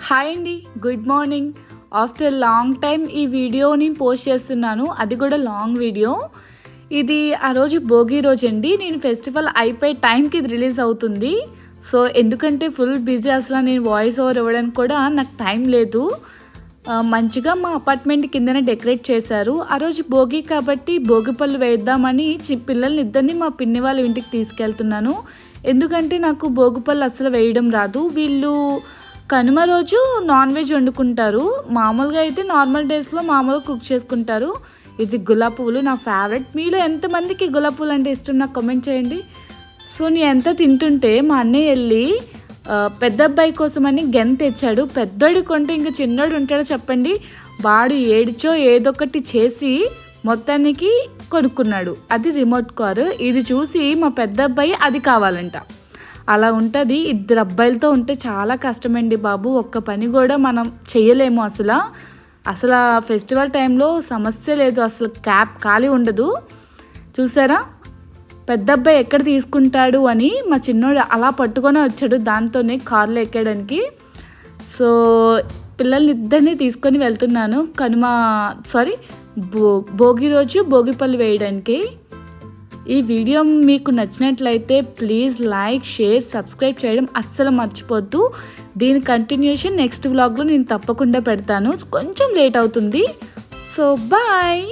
Hi అండి, good morning. After long time ఈ వీడియోని పోస్ట్ చేస్తున్నాను, అది కూడా లాంగ్ వీడియో. ఇది ఆ రోజు భోగి రోజు అండి. నేను ఫెస్టివల్ అయిపోయే టైంకి ఇది రిలీజ్ అవుతుంది. సో ఎందుకంటే ఫుల్ బిజీ, అసలు నేను వాయిస్ ఓవర్ ఇవ్వడానికి కూడా నాకు టైం లేదు. మంచిగా మా అపార్ట్మెంట్ కిందనే డెకరేట్ చేశారు. ఆ రోజు భోగి కాబట్టి భోగి పళ్ళు వేద్దామని పిల్లల్ని ఇద్దరిని మా పిన్ని వాళ్ళ ఇంటికి తీసుకెళ్తున్నాను. ఎందుకంటే నాకు భోగి పళ్ళు అసలు వేయడం రాదు. వీళ్ళు కనుమ రోజు నాన్ వెజ్ వండుకుంటారు. మామూలుగా అయితే నార్మల్ డేస్లో మామూలుగా కుక్ చేసుకుంటారు. ఇది గులాబీ పువ్వులు నా ఫేవరెట్. మీలో ఎంతమందికి గులాబీ పువ్వులు అంటే ఇష్టం నాకు కామెంట్ చేయండి. సో నేను ఎంత తింటుంటే మా అన్నయ్య వెళ్ళి పెద్ద అబ్బాయి కోసమని గెన్ తెచ్చాడు. పెద్దోడి కొంటే ఇంకా చిన్నోడు ఉంటాడో చెప్పండి. వాడు ఏడిచో ఏదొకటి చేసి మొత్తానికి కొనుక్కున్నాడు. అది రిమోట్ కారు. ఇది చూసి మా పెద్ద అబ్బాయి అది కావాలంట. అలా ఉంటుంది. ఇద్దరు అబ్బాయిలతో ఉంటే చాలా కష్టమండి బాబు. ఒక్క పని కూడా మనం చేయలేము. అసలు ఫెస్టివల్ టైంలో సమస్య లేదు, అసలు క్యాబ్ ఖాళీ ఉండదు. చూసారా పెద్ద అబ్బాయి ఎక్కడ తీసుకుంటాడు అని మా చిన్నోడు అలా పట్టుకొని వచ్చాడు, దాంతోనే కార్లో ఎక్కడానికి. సో పిల్లల్ని ఇద్దరిని తీసుకొని వెళ్తున్నాను భోగి రోజు భోగిపళ్ళు వేయడానికి. ఈ వీడియో మీకు నచ్చినట్లయితే ప్లీజ్ లైక్, షేర్, సబ్స్క్రైబ్ చేయడం అస్సలు మర్చిపోద్దు. దీని కంటిన్యూషన్ నెక్స్ట్ వ్లాగ్లో నేను తప్పకుండా పెడతాను. కొంచెం లేట్ అవుతుంది. So bye.